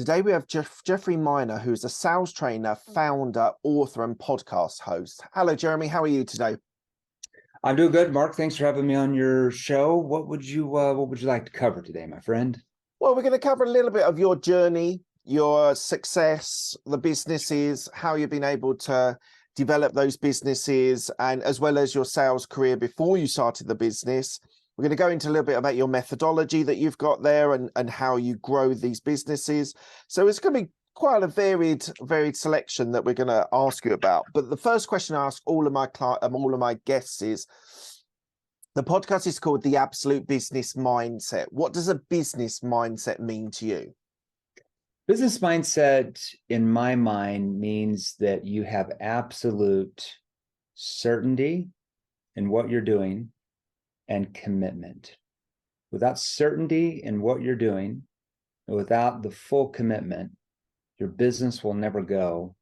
Today we have Jeffrey Miner, who's a sales trainer, founder, author, and podcast host. Hello, Jeremy. How are you today? I'm doing good, Mark. Thanks for having me on your show. What would you like to cover today, my friend? Well, we're going to cover a little bit of your journey, your success, the businesses, how you've been able to develop those businesses, and as well as your sales career before you started the business. We're going to go into a little bit about your methodology that you've got there and how you grow these businesses. So it's going to be quite a varied selection that we're going to ask you about. But the first question I ask all of my guests is, the podcast is called The Absolute Business Mindset. What does a business mindset mean to you? Business mindset, in my mind, means that you have absolute certainty in what you're doing and commitment. Without certainty in what you're doing, and without the full commitment, your business will never go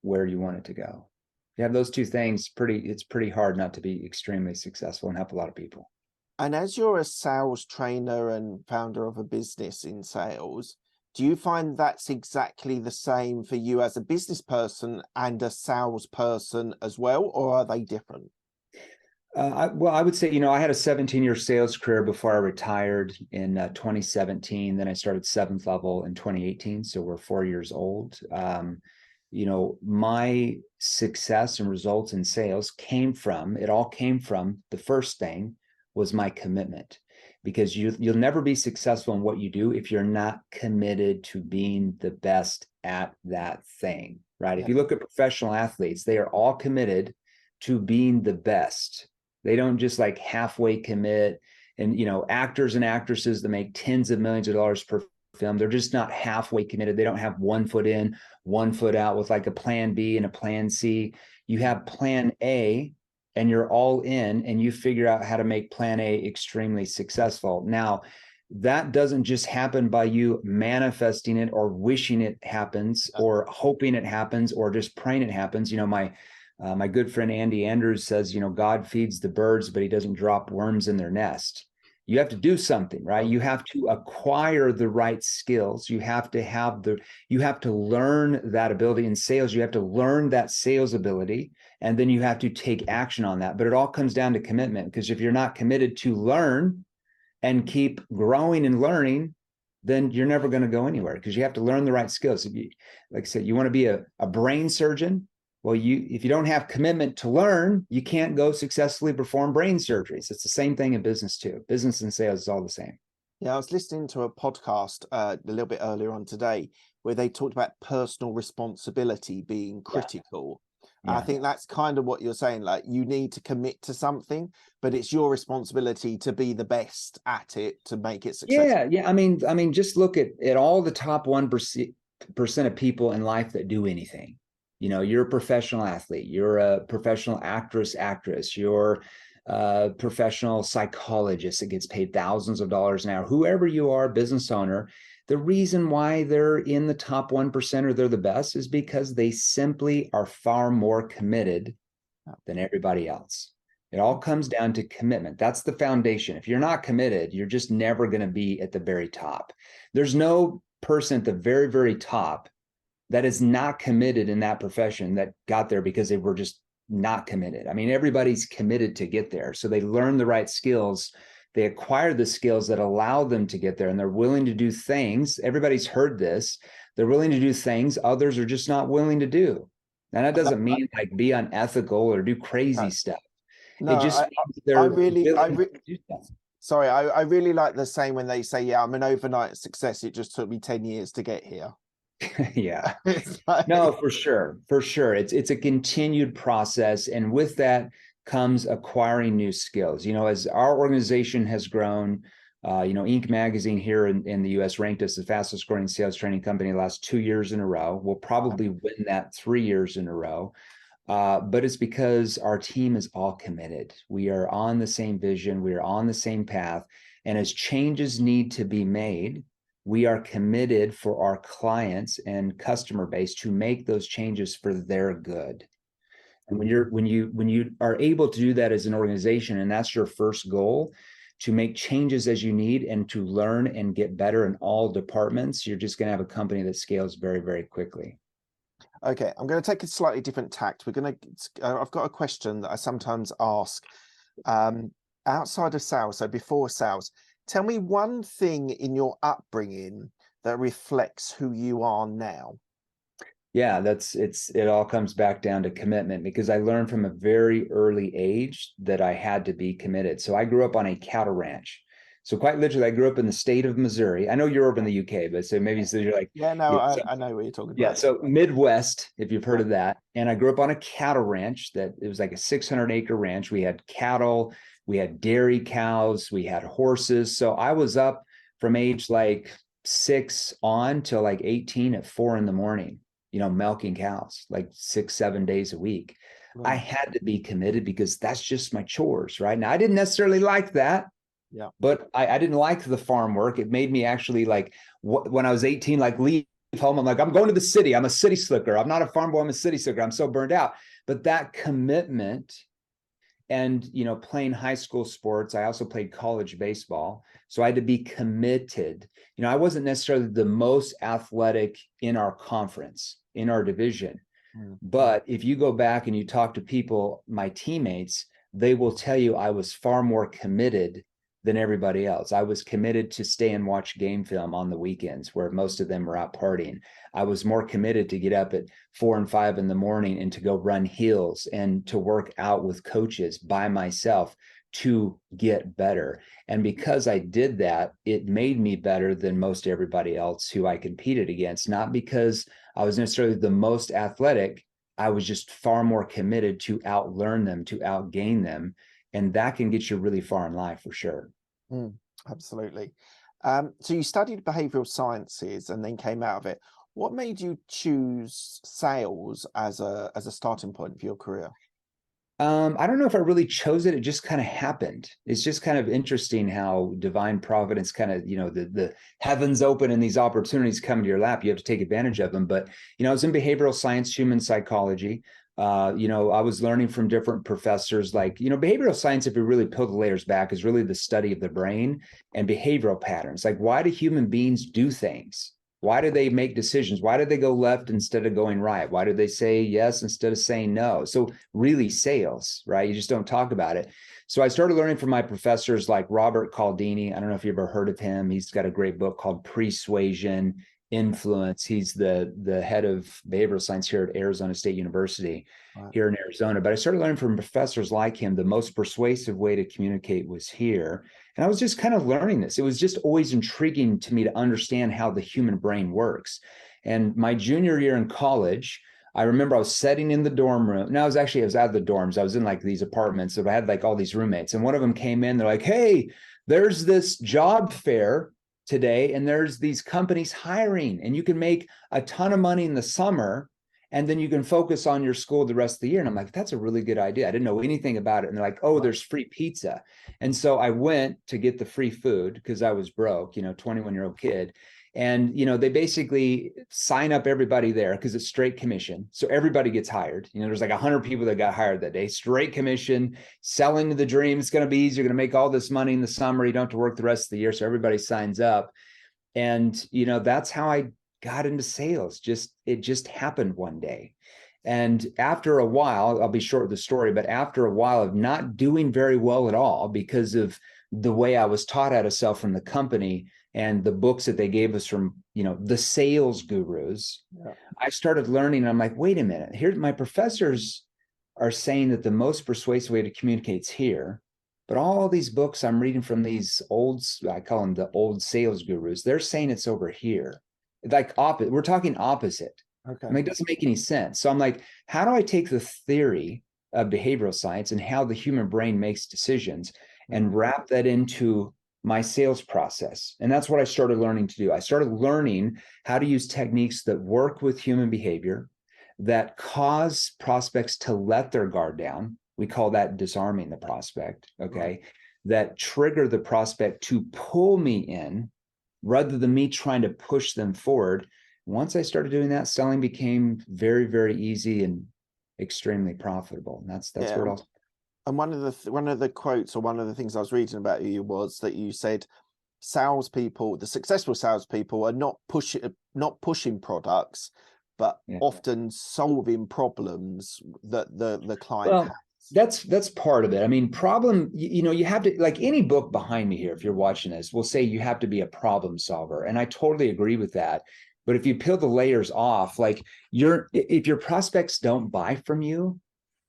where you want it to go. You have those two things, it's pretty hard not to be extremely successful and help a lot of people. And as you're a sales trainer and founder of a business in sales, do you find that's exactly the same for you as a business person and a salesperson as well, or are they different? I would say, I had a 17-year sales career before I retired in 2017. Then I started 7th level in 2018. So we're 4 years old. My success and results in sales all came from the first thing was my commitment, because you'll never be successful in what you do if you're not committed to being the best at that thing, right? Yeah. If you look at professional athletes, they are all committed to being the best. They don't just like halfway commit. And, actors and actresses that make tens of millions of dollars per film, they're just not halfway committed. They don't have 1 foot in, 1 foot out with like a plan B and a plan C. You have plan A and you're all in, and you figure out how to make plan A extremely successful. Now, that doesn't just happen by you manifesting it or wishing it happens or hoping it happens or just praying it happens. My good friend Andy Andrews says, God feeds the birds, but he doesn't drop worms in their nest. You have to do something, right? You have to acquire the right skills. You have to learn that ability in sales. You have to learn that sales ability, and then you have to take action on that. But it all comes down to commitment, because if you're not committed to learn and keep growing and learning, then you're never going to go anywhere, because you have to learn the right skills. Like I said, you want to be a brain surgeon. Well, if you don't have commitment to learn, you can't go successfully perform brain surgeries. It's the same thing in business too. Business and sales is all the same. Yeah, I was listening to a podcast a little bit earlier on today where they talked about personal responsibility being critical. Yeah. I think that's kind of what you're saying. Like, you need to commit to something, but it's your responsibility to be the best at it to make it successful. Yeah. I mean, just look at all the top 1% of people in life that do anything. You're a professional athlete, you're a professional actress, you're a professional psychologist that gets paid thousands of dollars an hour, whoever you are, business owner. The reason why they're in the top 1% or they're the best is because they simply are far more committed than everybody else. It all comes down to commitment. That's the foundation. If you're not committed, you're just never going to be at the very top. There's no person at the very, very top that is not committed in that profession that got there because they were just not committed. I mean, everybody's committed to get there. So they learn the right skills. They acquire the skills that allow them to get there, and they're willing to do things. Everybody's heard this. They're willing to do things others are just not willing to do. And that doesn't mean like be unethical or do crazy stuff. No, it just means they're willing to do stuff. Sorry, I really like the saying when they say, yeah, I'm an overnight success. It just took me 10 years to get here. Yeah, no, for sure. It's a continued process. And with that comes acquiring new skills. As our organization has grown, Inc. magazine here in the US ranked us the fastest growing sales training company the last 2 years in a row. We'll probably win that 3 years in a row. But it's because our team is all committed. We are on the same vision. We are on the same path. And as changes need to be made, we are committed for our clients and customer base to make those changes for their good. And when you are able to do that as an organization, and that's your first goal, to make changes as you need and to learn and get better in all departments, you're just going to have a company that scales very, very quickly. Okay, I'm going to take a slightly different tact. I've got a question that I sometimes ask outside of sales, so before sales. Tell me one thing in your upbringing that reflects who you are now. Yeah, it all comes back down to commitment, because I learned from a very early age that I had to be committed. So I grew up on a cattle ranch. So quite literally, I grew up in the state of Missouri. I know you're over in the UK, but so maybe so you're like, yeah, no, I know what you're talking yeah. about. So Midwest, if you've heard of that. And I grew up on a cattle ranch that it was like a 600-acre ranch. We had cattle, we had dairy cows, we had horses. So I was up from age like 6 on till like 18 at 4 a.m, milking cows like 6-7 days a week. Right. I had to be committed because that's just my chores, right? Now, I didn't necessarily like that. Yeah. But I didn't like the farm work. It made me actually like, when I was 18, like leave home. I'm like, I'm going to the city. I'm a city slicker. I'm not a farm boy. I'm a city slicker. I'm so burned out. But that commitment, and, playing high school sports, I also played college baseball. So I had to be committed. I wasn't necessarily the most athletic in our conference, in our division. But if you go back and you talk to people, my teammates, they will tell you I was far more committed than everybody else. I was committed to stay and watch game film on the weekends where most of them were out partying. I was more committed to get up at 4 and 5 in the morning and to go run hills and to work out with coaches by myself to get better. And because I did that, it made me better than most everybody else who I competed against, not because I was necessarily the most athletic. I was just far more committed to outlearn them, to outgain them. And that can get you really far in life for sure. Absolutely. So you studied behavioral sciences and then came out of it. What made you choose sales as a starting point for your career? I don't know if I really chose it. It just kind of happened. It's just kind of interesting how divine providence kind of, the heavens open and these opportunities come into your lap. You have to take advantage of them. But, I was in behavioral science, human psychology. I was learning from different professors, like, behavioral science, if we really peel the layers back, is really the study of the brain and behavioral patterns. Like, why do human beings do things? Why do they make decisions? Why do they go left instead of going right? Why do they say yes instead of saying no? So really sales, right? You just don't talk about it. So I started learning from my professors like Robert Cialdini. I don't know if you ever heard of him. He's got a great book called Persuasion, Influence. He's the head of behavioral science here at Arizona State University here in Arizona. But I started learning from professors like him. The most persuasive way to communicate was here. And I was just kind of learning this. It was just always intriguing to me to understand how the human brain works. And my junior year in college, I remember I was sitting in the dorm room. Now I was out of the dorms. I was in like these apartments. So I had like all these roommates. And one of them came in. They're like, hey, there's this job fair today, and there's these companies hiring, and you can make a ton of money in the summer, and then you can focus on your school the rest of the year. And I'm like, that's a really good idea. I didn't know anything about it. And they're like, oh, there's free pizza. And so I went to get the free food because I was broke, 21-year-old kid. And, they basically sign up everybody there because it's straight commission. So everybody gets hired. There's like 100 people that got hired that day, straight commission, selling the dream. It's going to be easy. You're going to make all this money in the summer. You don't have to work the rest of the year. So everybody signs up. And, that's how I got into sales. It just happened one day. And after a while, I'll be short with the story, but after a while of not doing very well at all because of the way I was taught how to sell from the company and the books that they gave us from, the sales gurus, I started learning. And I'm like, wait a minute, here, my professors are saying that the most persuasive way to communicate is here. But all these books I'm reading from these I call them the old sales gurus, they're saying it's over here. Like we're talking opposite. Okay. I mean, it doesn't make any sense. So I'm like, how do I take the theory of behavioral science and how the human brain makes decisions and wrap that into my sales process? And that's what I started learning to do. I started learning how to use techniques that work with human behavior, that cause prospects to let their guard down. We call that disarming the prospect, okay? That trigger the prospect to pull me in rather than me trying to push them forward. Once I started doing that, selling became very, very easy and extremely profitable. And that's where it all. And one of the quotes, or one of the things I was reading about you, was that you said salespeople, the successful salespeople, are not pushing products, but Yeah. often solving problems that the client Well, has. that's part of it. I mean, you have to, like any book behind me here, if you're watching this, will say you have to be a problem solver. And I totally agree with that. But if you peel the layers off, like if your prospects don't buy from you,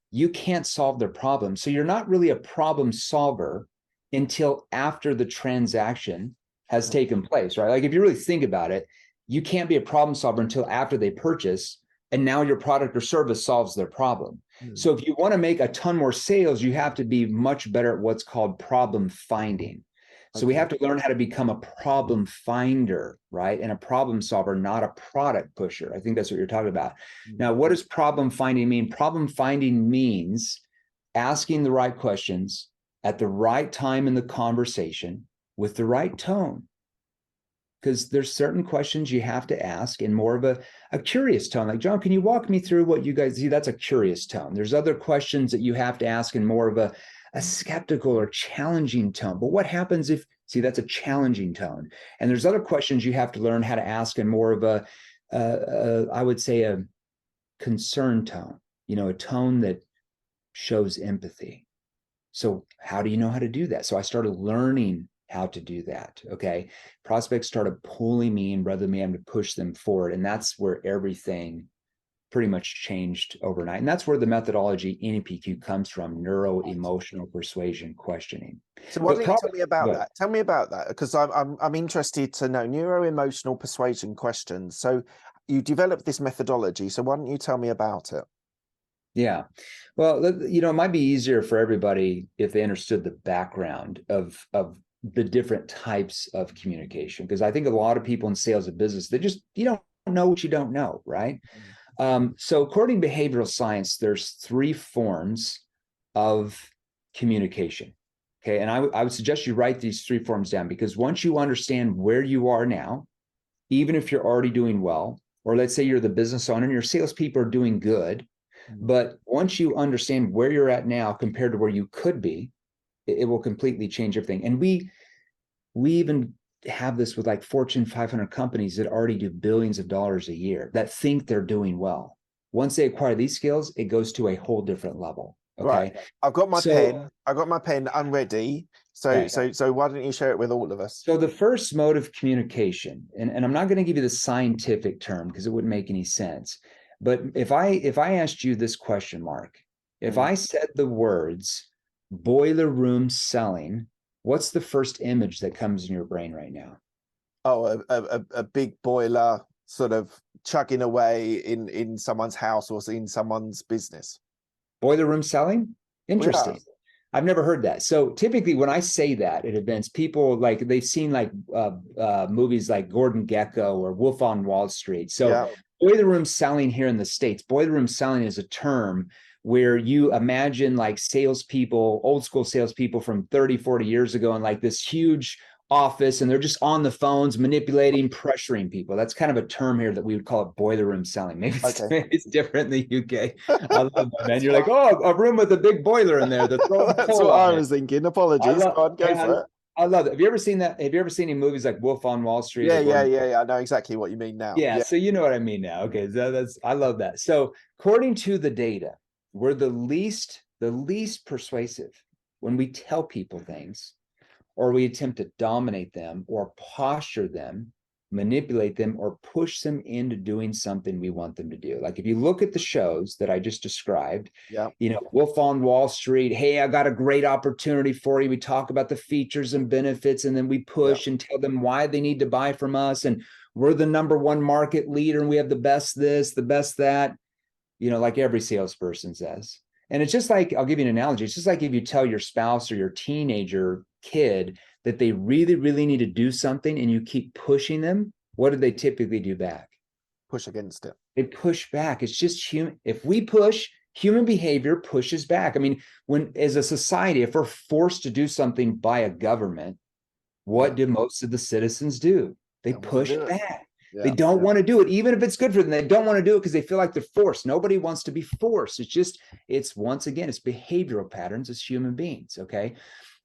you can't solve their problem. So you're not really a problem solver until after the transaction has taken place, right? Like if you really think about it, you can't be a problem solver until after they purchase, and now your product or service solves their problem. So if you want to make a ton more sales, you have to be much better at what's called problem finding. So we have to learn how to become a problem finder, right? And a problem solver, not a product pusher. I think that's what you're talking about. Now, what does problem finding mean? Problem finding means asking the right questions at the right time in the conversation with the right tone. Because there's certain questions you have to ask in more of a curious tone. Like, John, can you walk me through what you guys see? That's a curious tone. There's other questions that you have to ask in more of a skeptical or challenging tone. But what happens if, see, that's a challenging tone. And there's other questions you have to learn how to ask in more of I would say, a concern tone, a tone that shows empathy. So how do you know how to do that? So I started learning how to do that. Okay. Prospects started pulling me in rather than me having to push them forward. And that's where everything pretty much changed overnight. And that's where the methodology NEPQ comes from, neuro emotional persuasion questioning. So why don't you tell me about that? Tell me about that, because I'm interested to know neuro emotional persuasion questions. So you developed this methodology. So why don't you tell me about it? Yeah. Well, it might be easier for everybody if they understood the background of the different types of communication. Because I think a lot of people in sales and business, you don't know what you don't know, right? So according to behavioral science, there's 3 forms of communication. Okay. And I would suggest you write these 3 forms down, because once you understand where you are now, even if you're already doing well, or let's say you're the business owner and your salespeople are doing good, but once you understand where you're at now compared to where you could be, it will completely change everything. And we even have this with like Fortune 500 companies that already do billions of dollars a year that think they're doing well. Once they acquire these skills, it goes to a whole different level. Okay. Right. I've got my pen. I've got my pen. I'm ready. So why don't you share it with all of us? So the first mode of communication, and I'm not going to give you the scientific term because it wouldn't make any sense. But if I asked you this question, Mark, if I said the words boiler room selling, what's the first image that comes in your brain right now? Oh, a big boiler sort of chugging away in someone's house or in someone's business. Boiler room selling? Interesting. Yeah. I've never heard that. So typically when I say that at events, people like they've seen like movies like Gordon Gekko or Wolf on Wall Street. So boiler room selling here in the States, boiler room selling is a term where you imagine like salespeople, old school salespeople from 30, 40 years ago in like this huge office, and they're just on the phones manipulating, pressuring people. That's kind of a term here that we would call it boiler room selling. Maybe it's different in the UK. I love that, man. You're like, oh, a room with a big boiler in there. That's what I was thinking. Apologies. Go for it. I love it. Have you ever seen that? Have you ever seen any movies like Wolf on Wall Street? Yeah. I know exactly what you mean now. Yeah. So you know what I mean now. Okay. So I love that. So according to the data, we're the least persuasive when we tell people things, or we attempt to dominate them or posture them, manipulate them, or push them into doing something we want them to do. Like if you look at the shows that I just described, Wolf on Wall Street, hey, I got a great opportunity for you. We talk about the features and benefits, and then we push and tell them why they need to buy from us. And we're the #1 market leader, and we have the best this, the best that, like every salesperson says. And it's just like, I'll give you an analogy. It's just like if you tell your spouse or your teenager kid that they really, really need to do something and you keep pushing them, what do they typically do back? Push against it. They push back. It's just human. If we push, human behavior pushes back. I mean, as a society, if we're forced to do something by a government, what do most of the citizens do? They push back. They Yeah. don't want to do it, even if it's good for them. They don't want to do it because they feel like they're forced. Nobody wants to be forced. It's once again, it's behavioral patterns as human beings. Okay.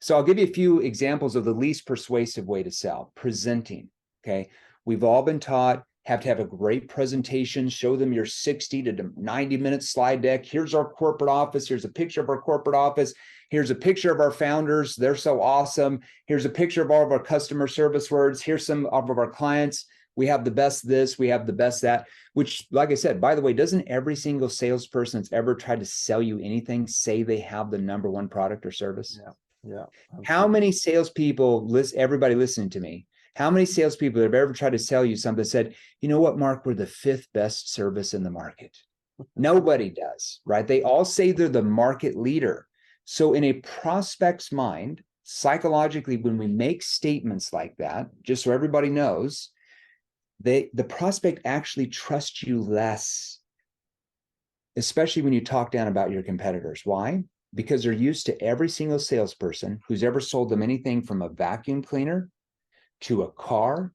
So I'll give you a few examples of the least persuasive way to sell: presenting. Okay. We've all been taught have to have a great presentation, show them your 60 to 90-minute slide deck. Here's our corporate office. Here's a picture of our corporate office. Here's a picture of our founders. They're so awesome. Here's a picture of all of our customer service words. Here's some of our clients. We have the best this, we have the best that, which, like I said, by the way, doesn't every single salesperson that's ever tried to sell you anything say they have the number one product or service? Yeah. How many salespeople, everybody listening to me, how many salespeople have ever tried to sell you something said, you know what, Mark, we're the 5th best service in the market? Nobody does, right? They all say they're the market leader. So in a prospect's mind, psychologically, when we make statements like that, just so everybody knows, the prospect actually trusts you less, especially when you talk down about your competitors. Why? Because they're used to every single salesperson who's ever sold them anything from a vacuum cleaner to a car,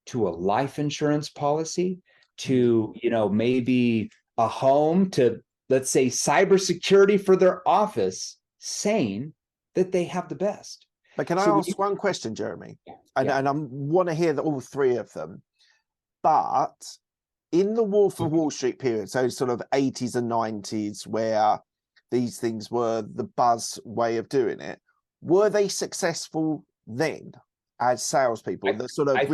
to a life insurance policy, to, maybe a home, to, let's say, cybersecurity for their office, saying that they have the best. But can I ask one question, Jeremy? And I want to hear all three of them. But in the Wolf of Wall Street period, so sort of 80s and 90s, where these things were the buzz way of doing it, were they successful then as salespeople? I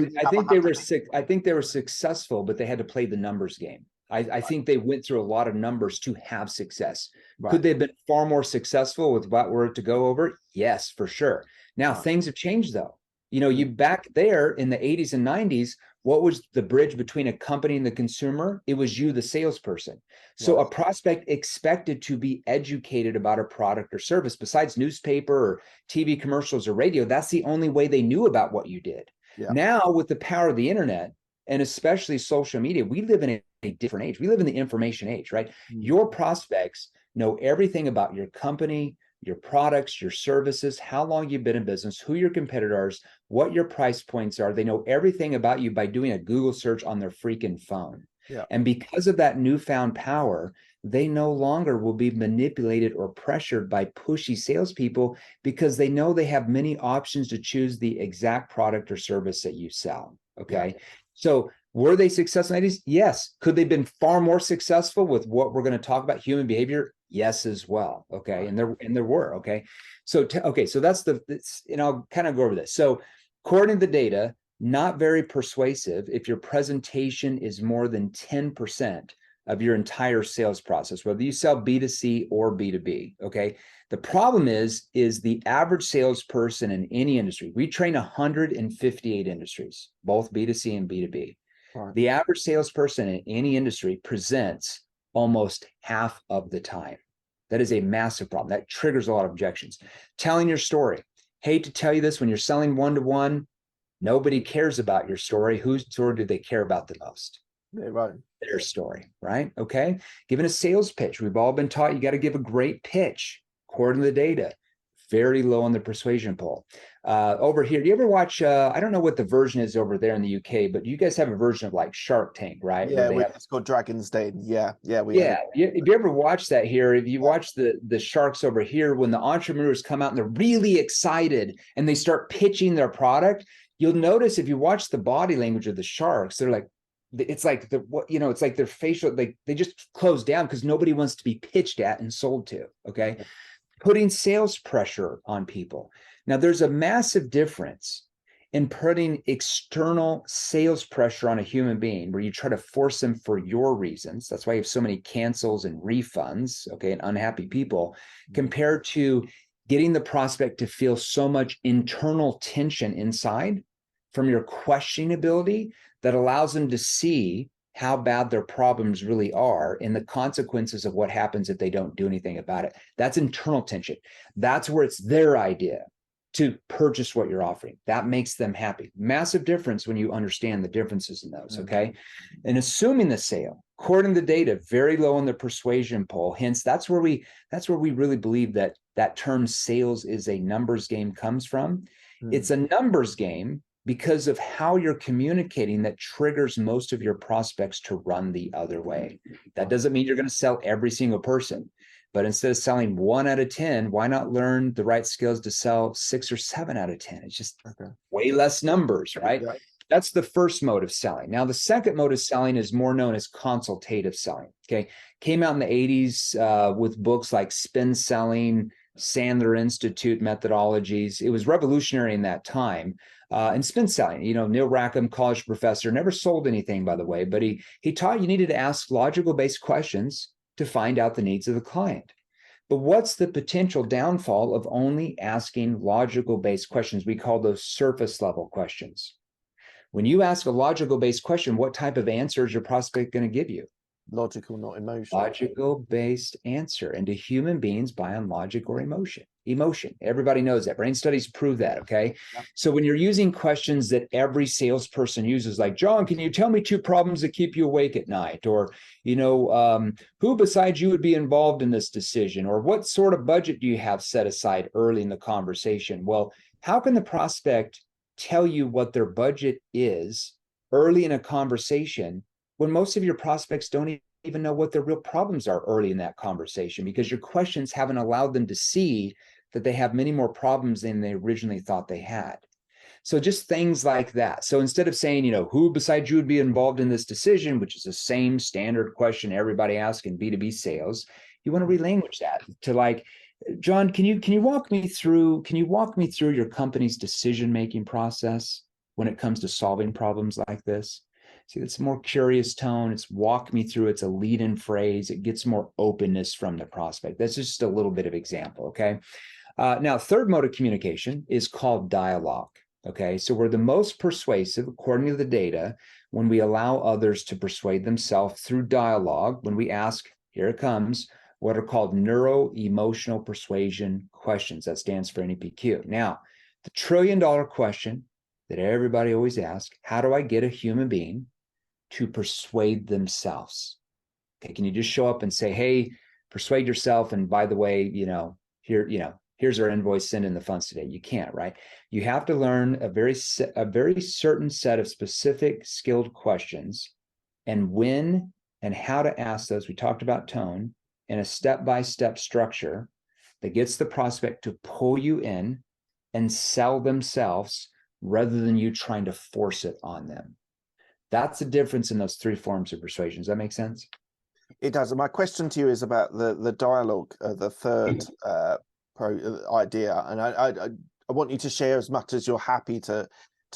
think they were successful, but they had to play the numbers game. I think they went through a lot of numbers to have success. Right. Could they have been far more successful with what we're to go over? Yes, for sure. Now, things have changed, though. You back there in the 80s and 90s, what was the bridge between a company and the consumer? It was you, the salesperson. So a prospect expected to be educated about a product or service. Besides newspaper or TV commercials or radio, that's the only way they knew about what you did. Yeah. Now, with the power of the internet, and especially social media, we live in a different age. We live in the information age, right? Your prospects know everything about your company, your products, your services, how long you've been in business, who your competitors, what your price points are. They know everything about you by doing a Google search on their freaking phone. Yeah. And because of that newfound power, they no longer will be manipulated or pressured by pushy salespeople, because they know they have many options to choose the exact product or service that you sell. Okay. Yeah. So were they successful in the 80s? Yes. Could they have been far more successful with what we're going to talk about, human behavior? Yes, as well. Okay. And there were. Okay. So, so that's I'll kind of go over this. So according to the data, not very persuasive if your presentation is more than 10% of your entire sales process, whether you sell B2C or B2B. Okay. The problem is the average salesperson in any industry, we train 158 industries, both B2C and B2B. Right. The average salesperson in any industry presents almost half of the time. That is a massive problem. That triggers a lot of objections. Telling your story. Hate to tell you this, when you're selling one-to-one, nobody cares about your story. Whose story do they care about the most? Right. Their story, right? Okay. Giving a sales pitch. We've all been taught you got to give a great pitch. According to the data, very low on the persuasion poll. Over here, do you ever watch, I don't know what the version is over there in the UK, but you guys have a version of like Shark Tank, right? Yeah, it's called Dragon's Den. Yeah. If you ever watch that here, if you watch the sharks over here, when the entrepreneurs come out and they're really excited and they start pitching their product, you'll notice if you watch the body language of the sharks, they're like, it's like it's like their facial, they just close down because nobody wants to be pitched at and sold to. Okay. Yeah. Putting sales pressure on people. Now, there's a massive difference in putting external sales pressure on a human being where you try to force them for your reasons. That's why you have so many cancels and refunds, okay, and unhappy people, compared to getting the prospect to feel so much internal tension inside from your questioning ability that allows them to see how bad their problems really are and the consequences of what happens if they don't do anything about it. That's internal tension. That's where it's their idea to purchase what you're offering. That makes them happy. Massive difference when you understand the differences in those, okay? And assuming the sale, according to the data, very low on the persuasion poll. Hence, that's where we really believe that term sales is a numbers game comes from. It's a numbers game because of how you're communicating that triggers most of your prospects to run the other way. That doesn't mean you're going to sell every single person, but instead of selling 1 out of 10, why not learn the right skills to sell 6 or 7 out of 10? It's just way less numbers, right? Yeah. That's the first mode of selling. Now, the second mode of selling is more known as consultative selling. Okay. Came out in the 80s with books like Spin Selling, Sandler Institute methodologies. It was revolutionary in that time. And spin selling, Neil Rackham, college professor, never sold anything, by the way, but he taught you needed to ask logical based questions to find out the needs of the client. But what's the potential downfall of only asking logical based questions? We call those surface level questions. When you ask a logical based question, what type of answer is your prospect going to give you? Logical, not emotional. Logical based answer. And do human beings buy on logic or emotion? Emotion. Everybody knows that. Brain studies prove that. Okay. Yeah. So when you're using questions that every salesperson uses, like, John, can you tell me 2 problems that keep you awake at night? Or, who besides you would be involved in this decision? Or what sort of budget do you have set aside early in the conversation? Well, how can the prospect tell you what their budget is early in a conversation when most of your prospects don't even know what their real problems are early in that conversation, because your questions haven't allowed them to see that they have many more problems than they originally thought they had. So just things like that. So instead of saying, who besides you would be involved in this decision, which is the same standard question everybody asks in B2B sales, you want to relanguage that to like, John, can you walk me through your company's decision-making process when it comes to solving problems like this? See, it's a more curious tone. It's walk me through. It's a lead-in phrase. It gets more openness from the prospect. That's just a little bit of example, okay? Now, third mode of communication is called dialogue, okay? So we're the most persuasive, according to the data, when we allow others to persuade themselves through dialogue, when we ask, here it comes, what are called neuro-emotional persuasion questions. That stands for NEPQ. Now, the trillion-dollar question that everybody always asks, how do I get a human being to persuade themselves? Okay, can you just show up and say, hey, persuade yourself, and by the way, here's our invoice, send in the funds today? You can't, right? You have to learn a very certain set of specific skilled questions, and when and how to ask those. We talked about tone, in a step-by-step structure that gets the prospect to pull you in and sell themselves rather than you trying to force it on them. That's the difference in those 3 forms of persuasion. Does that make sense? It does. And my question to you is about the dialogue, the third idea, and I want you to share as much as you're happy to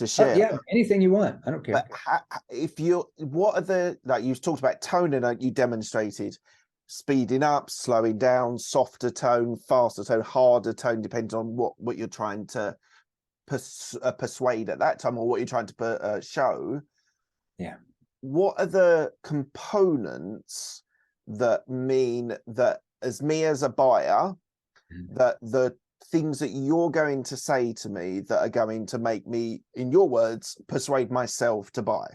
share. Yeah, anything you want. I don't care. But what are the, like you talked about tone, and you demonstrated speeding up, slowing down, softer tone, faster tone, harder tone, depending on what you're trying to persuade at that time, or what you're trying to show. Yeah. What are the components that mean that, as me as a buyer, that the things that you're going to say to me that are going to make me, in your words, persuade myself to buy?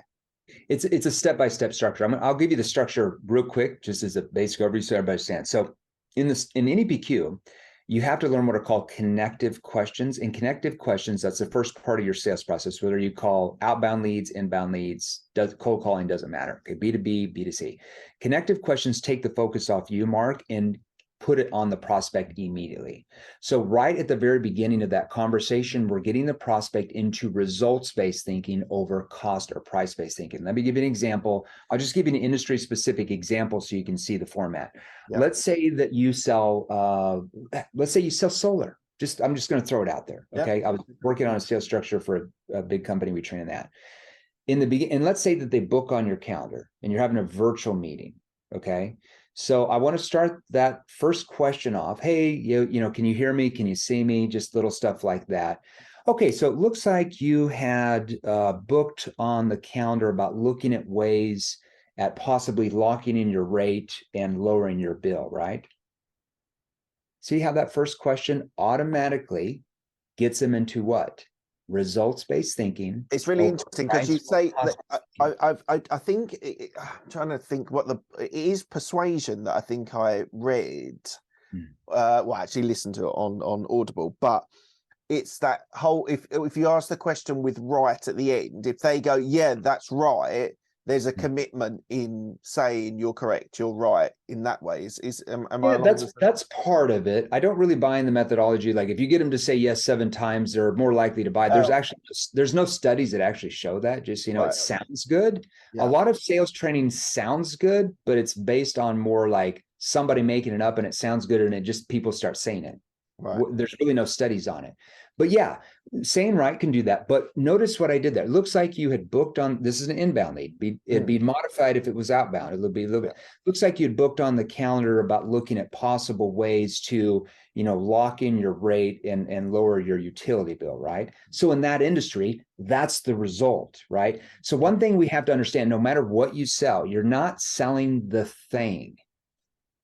It's a step-by-step structure. I'll give you the structure real quick, just as a basic overview so everybody understands. So in NEPQ, you have to learn what are called connective questions. In connective questions, that's the first part of your sales process, whether you call outbound leads, inbound leads, cold calling, doesn't matter. Okay, B2B, B2C. Connective questions take the focus off you, Mark, and put it on the prospect immediately. So right at the very beginning of that conversation, we're getting the prospect into results-based thinking over cost or price-based thinking. Let me give you an example. I'll just give you an industry-specific example so you can see the format. Yeah. Let's say that you sell, solar. I'm just going to throw it out there. Okay. Yeah. I was working on a sales structure for a big company. We train in that. And let's say that they book on your calendar and you're having a virtual meeting. Okay. So I want to start that first question off. Hey, can you hear me? Can you see me? Just little stuff like that. Okay, so it looks like you had booked on the calendar about looking at ways at possibly locking in your rate and lowering your bill, right? See how that first question automatically gets them into what? Results-based thinking. It's really interesting because you say that I think I'm trying to think what it is persuasion that I think I read. Well, I actually listened to it on Audible, but it's that whole, if you ask the question with right at the end, if they go, yeah, that's right, there's a commitment in saying you're correct, you're right in that way. Am I Yeah, along the that's part of it. I don't really buy in the methodology. Like if you get them to say yes 7 times, they're more likely to buy. There's no studies that actually show that. Just, you know, right. it sounds good. A Yeah. lot of sales training sounds good, but it's based on more like somebody making it up and it sounds good and it just people start saying it. Right. There's really no studies on it. But yeah, saying right can do that. But notice what I did there. It looks like you had booked on, this is an inbound lead. It'd be modified if it was outbound. It would be a little bit, looks like you'd booked on the calendar about looking at possible ways to, you know, lock in your rate and lower your utility bill, right? So in that industry, that's the result, right? So one thing we have to understand, no matter what you sell, you're not selling the thing,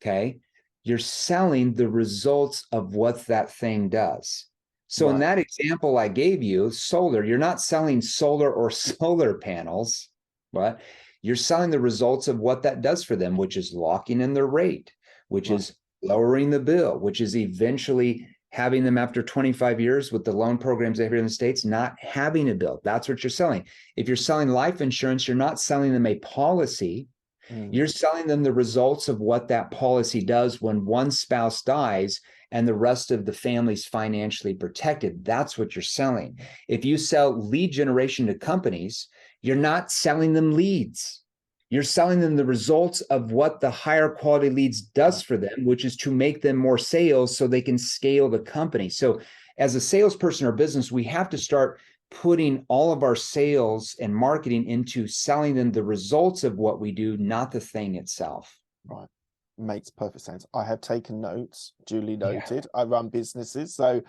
okay? You're selling the results of what that thing does. So in that example I gave you, solar, you're not selling solar or solar panels, but you're selling the results of what that does for them, which is locking in their rate, which is lowering the bill, which is eventually having them after 25 years with the loan programs they have here in the States, not having a bill. That's what you're selling. If you're selling life insurance, you're not selling them a policy. You're selling them the results of what that policy does when one spouse dies and the rest of the family's financially protected. That's what you're selling. If you sell lead generation to companies, you're not selling them leads. You're selling them the results of what the higher quality leads does for them, which is to make them more sales so they can scale the company. So as a salesperson or business, we have to start putting all of our sales and marketing into selling them the results of what we do, not the thing itself. Right. Makes perfect sense. I have taken notes, duly noted. I run businesses, so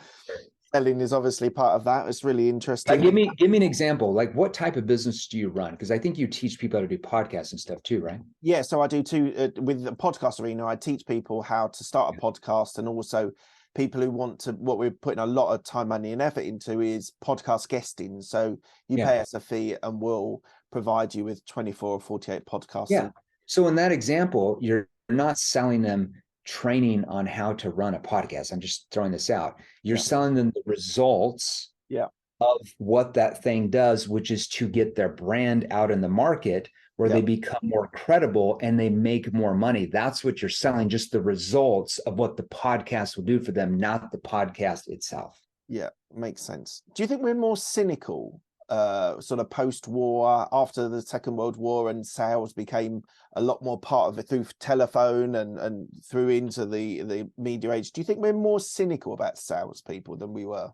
selling is obviously part of that. It's really interesting. Give me an example. Like what type of business do you run? Because I think you teach people how to do podcasts and stuff too, right? Yeah, so I do too. With the podcast arena, I teach people how to start a podcast, and also people who want to, what we're putting a lot of time, money and effort into is podcast guesting. So you pay us a fee and we'll provide you with 24 or 48 podcasts. Yeah. So in that example, you're not selling them training on how to run a podcast. I'm just throwing this out. You're selling them the results of what that thing does, which is to get their brand out in the market where they become more credible and they make more money. That's what you're selling, just the results of what the podcast will do for them, not the podcast itself. Yeah, makes sense. Do you think we're more cynical sort of post-war, after the Second World War, and sales became a lot more part of it through telephone and through into the media age? Do you think we're more cynical about salespeople than we were?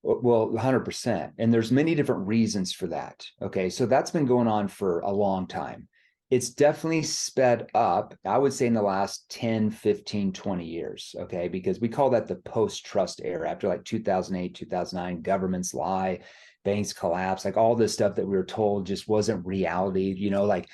Well, 100%. And there's many different reasons for that. Okay. So that's been going on for a long time. It's definitely sped up, I would say, in the last 10, 15, 20 years. Okay. Because we call that the post-trust era. After like 2008, 2009, governments lie, banks collapse, like all this stuff that we were told just wasn't reality. You know, like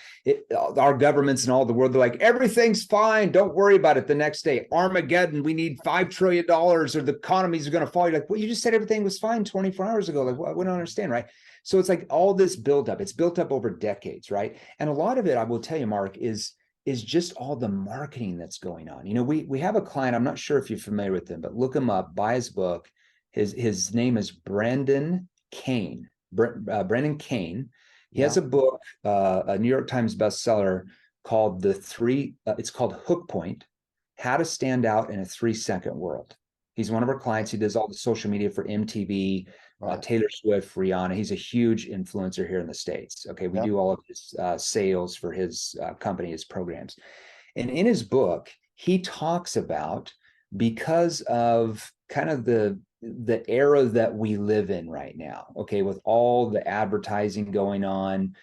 our governments and all the world, they're like, everything's fine, don't worry about it. The next day, Armageddon, we need $5 trillion or the economies are going to fall. You're like, well, you just said everything was fine 24 hours ago. Like, well, we don't understand, right? So it's like all this buildup, it's built up over decades, right? And a lot of it, I will tell you, Mark, is just all the marketing that's going on. You know, we have a client, I'm not sure if you're familiar with him, but look him up, buy his book. His name is Brendan Kane. Brendan Kane. He has a book, a New York Times bestseller called it's called Hook Point, How to Stand Out in a 3-Second World. He's one of our clients. He does all the social media for MTV, Taylor Swift, Rihanna. He's a huge influencer here in the States. Okay. We do all of his sales for his company, his programs. And in his book, he talks about, because of kind of the era that we live in right now, okay, with all the advertising going on,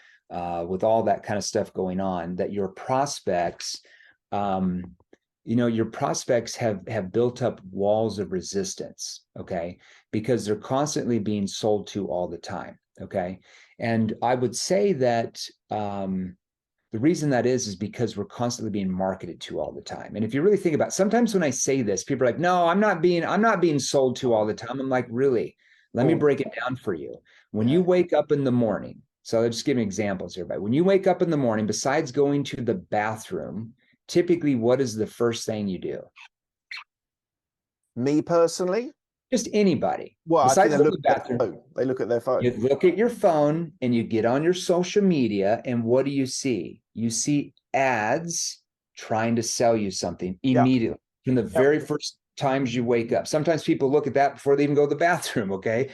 with all that kind of stuff going on, that your prospects, your prospects have built up walls of resistance, okay, because they're constantly being sold to all the time, okay. And I would say that the reason that is because we're constantly being marketed to all the time. And if you really think about it, sometimes when I say this, people are like, no, I'm not being sold to all the time. I'm like, really? Let me break it down for you. When you wake up in the morning, so I'll just give you examples here, but when you wake up in the morning, besides going to the bathroom, typically what is the first thing you do? Me personally? Just anybody. Well, I think Besides they in look the at their bathroom, phone. They look at their phone. you look at your phone and you get on your social media, and what do you see? You see ads trying to sell you something Yeah. immediately from the Yeah. very first times you wake up. Sometimes people look at that before they even go to the bathroom, okay?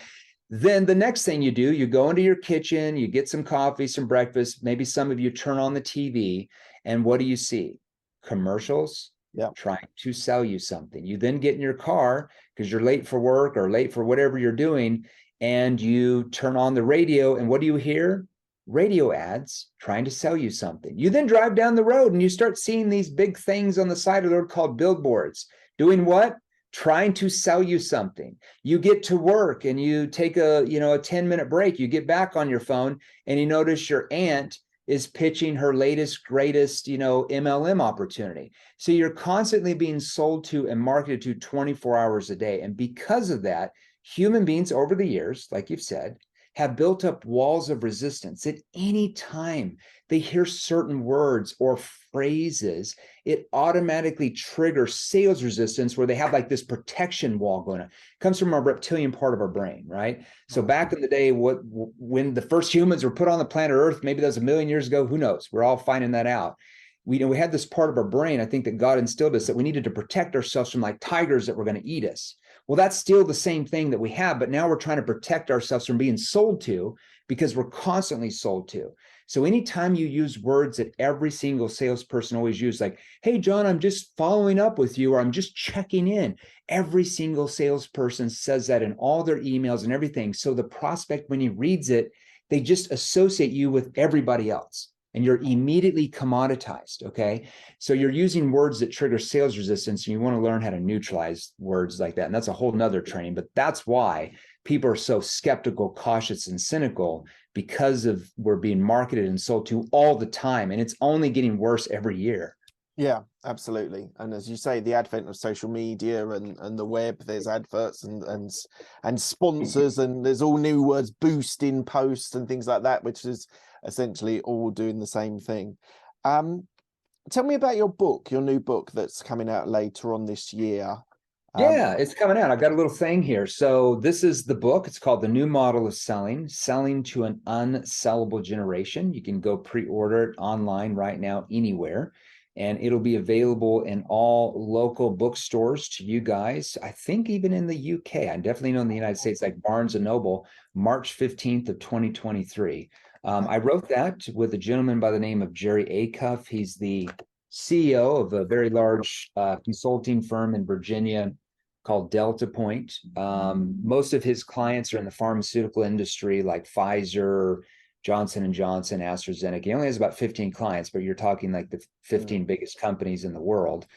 Then the next thing you do, you go into your kitchen, you get some coffee, some breakfast, maybe some of you turn on the TV, and what do you see? Commercials Yeah. trying to sell you something. You then get in your car because you're late for work or late for whatever you're doing, and you turn on the radio, and what do you hear? Radio ads trying to sell you something. You then drive down the road and you start seeing these big things on the side of the road called billboards. Doing what? Trying to sell you something. You get to work and you take a 10-minute break. You get back on your phone and you notice your aunt is pitching her latest, greatest, MLM opportunity. So you're constantly being sold to and marketed to 24 hours a day. And because of that, human beings over the years, like you've said, have built up walls of resistance. At any time they hear certain words or phrases, it automatically triggers sales resistance where they have like this protection wall going on. It comes from our reptilian part of our brain, right? So back in the day, when the first humans were put on the planet Earth, maybe that was 1,000,000 years ago, who knows? We're all finding that out. We had this part of our brain, I think, that God instilled us that we needed to protect ourselves from like tigers that were going to eat us. Well, that's still the same thing that we have, but now we're trying to protect ourselves from being sold to because we're constantly sold to. So anytime you use words that every single salesperson always uses, like, hey, John, I'm just following up with you, or I'm just checking in. Every single salesperson says that in all their emails and everything. So the prospect, when he reads it, they just associate you with everybody else. And you're immediately commoditized, okay? So you're using words that trigger sales resistance, and you want to learn how to neutralize words like that. And that's a whole nother training, but that's why people are so skeptical, cautious, and cynical, because of we're being marketed and sold to all the time. And it's only getting worse every year. Yeah, absolutely. And as you say, the advent of social media and the web, there's adverts and sponsors, and there's all new words, boosting posts and things like that, which is essentially all doing the same thing. Tell me about your book, your new book that's coming out later on this year. Yeah, it's coming out. I've got a little thing here. So this is the book. It's called The New Model of Selling, Selling to an Unsellable Generation. You can go pre-order it online right now, anywhere. And it'll be available in all local bookstores to you guys. I think even in the UK. I definitely know in the United States, like Barnes & Noble, March 15th of 2023. I wrote that with a gentleman by the name of Jerry Acuff. He's the CEO of a very large consulting firm in Virginia called Delta Point. Most of his clients are in the pharmaceutical industry, like Pfizer, Johnson & Johnson, AstraZeneca. He only has about 15 clients, but you're talking like the 15 biggest companies in the world.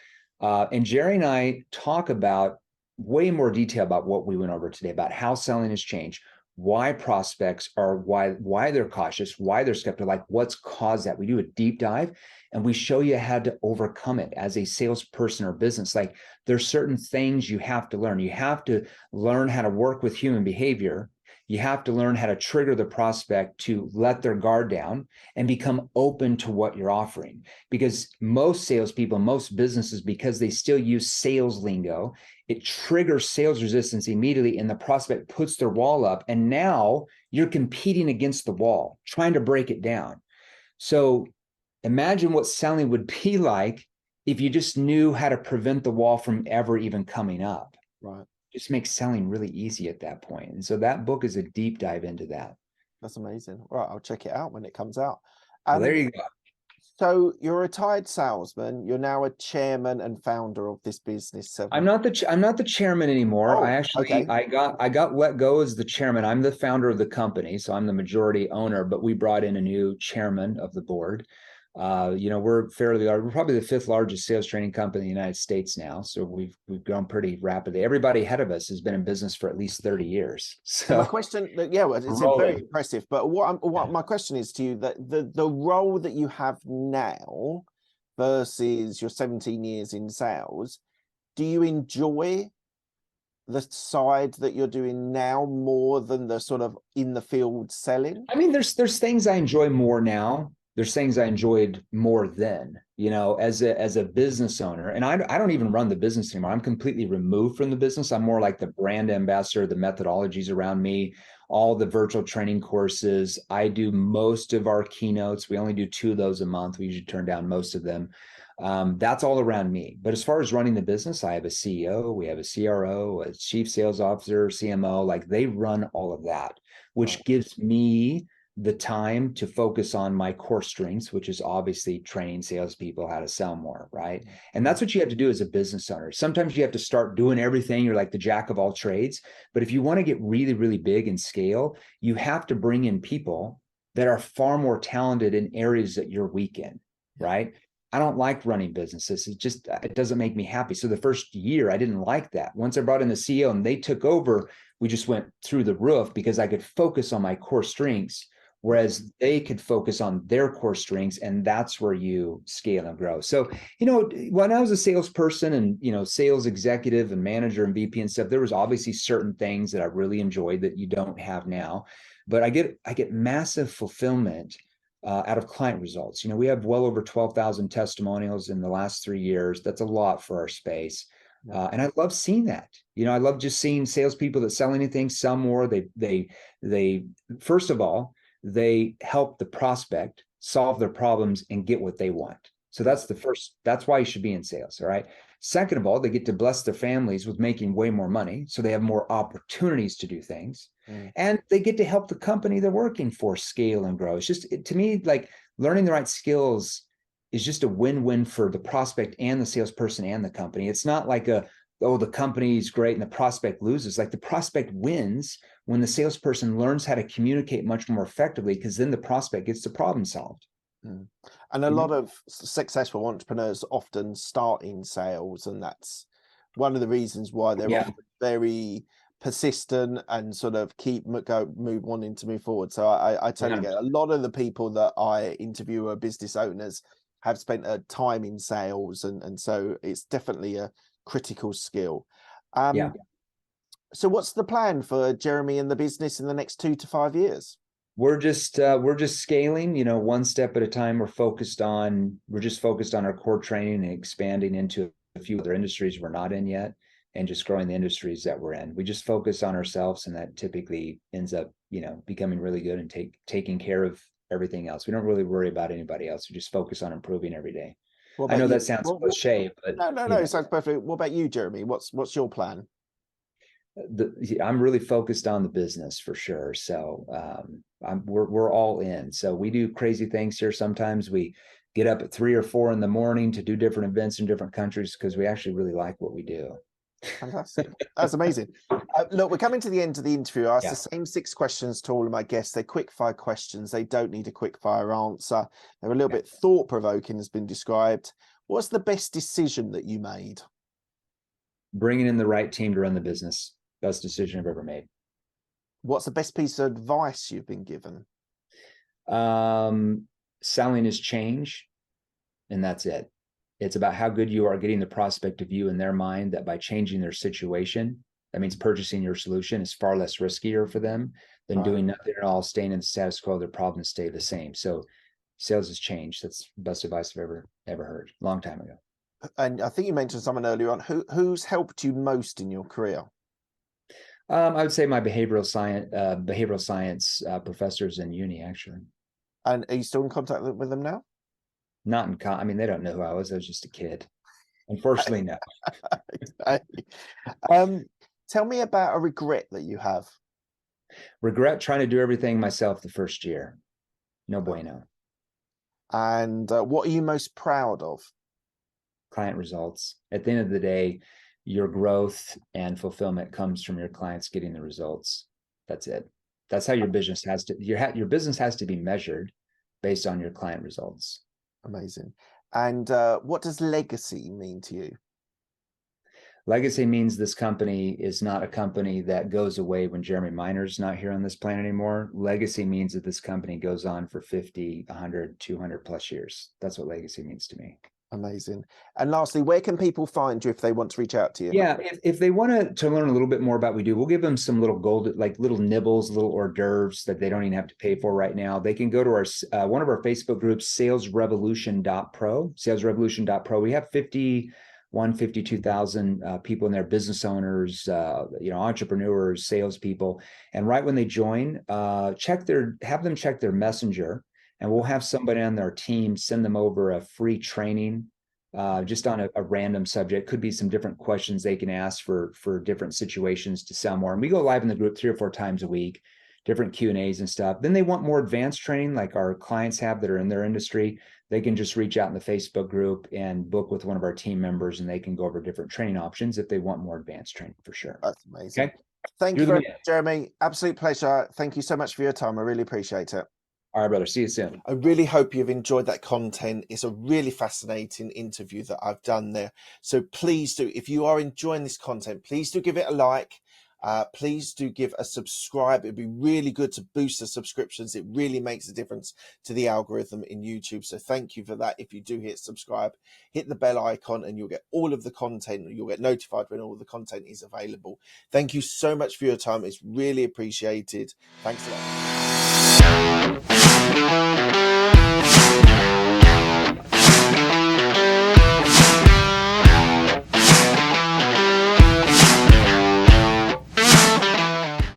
And Jerry and I talk about way more detail about what we went over today, about how selling has changed, why prospects are, why they're cautious, why they're skeptical, like what's caused that. We do a deep dive and we show you how to overcome it as a salesperson or business. Like there's certain things you have to learn. You have to learn how to work with human behavior. You have to learn how to trigger the prospect to let their guard down and become open to what you're offering. Because most salespeople, most businesses, because they still use sales lingo, it triggers sales resistance immediately, and the prospect puts their wall up, and now you're competing against the wall, trying to break it down. So imagine what selling would be like if you just knew how to prevent the wall from ever even coming up. Right. Just makes selling really easy at that point. And so that book is a deep dive into that. That's amazing. All right, I'll check it out when it comes out. Well, there you go. So you're a retired salesman. You're now a chairman and founder of this business. I'm not the chairman anymore. Oh, I actually okay. I got let go as the chairman. I'm the founder of the company, so I'm the majority owner, but we brought in a new chairman of the board. We're fairly large. We're probably the 5th largest sales training company in the United States now. So we've grown pretty rapidly. Everybody ahead of us has been in business for at least 30 years. So my question, yeah, well, it's very impressive. But what my question is to you, that the role that you have now versus your 17 years in sales, do you enjoy the side that you're doing now more than the sort of in the field selling? I mean, there's things I enjoy more now there's things I enjoyed more then, as a business owner. And I don't even run the business anymore. I'm completely removed from the business. I'm more like the brand ambassador, the methodologies around me, all the virtual training courses. I do most of our keynotes. We only do 2 of those a month. We usually turn down most of them. That's all around me. But as far as running the business, I have a CEO, we have a CRO, a chief sales officer, CMO, like they run all of that, which gives me the time to focus on my core strengths, which is obviously training salespeople how to sell more, right? And that's what you have to do as a business owner. Sometimes you have to start doing everything. You're like the jack of all trades. But if you want to get really, really big and scale, you have to bring in people that are far more talented in areas that you're weak in, right? I don't like running businesses. It doesn't make me happy. So the first year I didn't like that. Once I brought in the CEO and they took over, we just went through the roof because I could focus on my core strengths, whereas they could focus on their core strengths, and that's where you scale and grow. So, when I was a salesperson and, sales executive and manager and VP and stuff, there was obviously certain things that I really enjoyed that you don't have now, but I get massive fulfillment out of client results. We have well over 12,000 testimonials in the last 3 years. That's a lot for our space. And I love seeing that. I love just seeing salespeople that sell anything, sell more. They first of all, they help the prospect solve their problems and get what they want. So that's why you should be in sales. All right. Second of all, they get to bless their families with making way more money. So they have more opportunities to do things. And they get to help the company they're working for scale and grow. It's just, to me, like learning the right skills is just a win-win for the prospect and the salesperson and the company. It's not like the company's great and the prospect loses. Like the prospect wins when the salesperson learns how to communicate much more effectively, because then the prospect gets the problem solved. And a lot of successful entrepreneurs often start in sales, and that's one of the reasons why they're often very persistent and sort of wanting to move forward. So I totally get it. A lot of the people that I interview are business owners, have spent a time in sales, and so it's definitely a critical skill. So what's the plan for Jeremy and the business in the next 2 to 5 years? We're just scaling, one step at a time. We're just focused on our core training and expanding into a few other industries we're not in yet, and just growing the industries that we're in. We just focus on ourselves, and that typically ends up, becoming really good and taking care of everything else. We don't really worry about anybody else. We just focus on improving every day. I know that sounds cliche, but no, it sounds perfect. What about you, Jeremy? What's your plan? I'm really focused on the business for sure. So we're all in. So we do crazy things here. Sometimes we get up at 3 or 4 in the morning to do different events in different countries because we actually really like what we do. Fantastic. That's amazing. Look, we're coming to the end of the interview. I ask the same 6 questions to all of my guests. They're quick fire questions. They don't need a quick fire answer. They're a little bit thought provoking, has been described. What's the best decision that you made? Bringing in the right team to run the business. Best decision I've ever made. What's the best piece of advice you've been given? Selling is change, and that's it. It's about how good you are getting the prospect of you in their mind, that by changing their situation, that means purchasing your solution is far less riskier for them than doing nothing at all, staying in the status quo. Their problems stay the same. So sales is change. That's the best advice I've ever heard. Long time ago. And I think you mentioned someone earlier on. Who's helped you most in your career? I would say my behavioral science professors in uni, actually. And are you still in contact with them now? Not in I mean, they don't know who I was. I was just a kid. Unfortunately, no. Tell me about a regret that you have. Regret trying to do everything myself the first year. No bueno. And what are you most proud of? Client results. At the end of the day, your growth and fulfillment comes from your clients getting the results. That's it. That's how your business has to be measured based on your client results. Amazing. And what does legacy mean to you? Legacy means this company is not a company that goes away when Jeremy Miner's not here on this planet anymore. Legacy means that this company goes on for 50, 100, 200 plus years. That's what legacy means to me. Amazing. And lastly, where can people find you if they want to reach out to you? Yeah, if they want to learn a little bit more about what we do, we'll give them some little gold, like little nibbles, little hors d'oeuvres that they don't even have to pay for right now. They can go to our one of our Facebook groups, salesrevolution.pro, salesrevolution.pro. We have 52,000 people in there, business owners, entrepreneurs, salespeople. And right when they join, have them check their messenger, and we'll have somebody on their team send them over a free training just on a random subject. Could be some different questions they can ask for different situations to sell more. And we go live in the group 3 or 4 times a week, different Q&As and stuff. Then they want more advanced training like our clients have that are in their industry. They can just reach out in the Facebook group and book with one of our team members, and they can go over different training options if they want more advanced training for sure. That's amazing. Okay. Thank you very much, Jeremy. Absolute pleasure. Thank you so much for your time. I really appreciate it. All right, brother. See you soon. I really hope you've enjoyed that content. It's a really fascinating interview that I've done there. So please do, if you are enjoying this content, please do give it a like. Please do give a subscribe. It'd be really good to boost the subscriptions. It really makes a difference to the algorithm in YouTube. So thank you for that. If you do hit subscribe, hit the bell icon and you'll get all of the content. You'll get notified when all the content is available. Thank you so much for your time. It's really appreciated. Thanks a lot.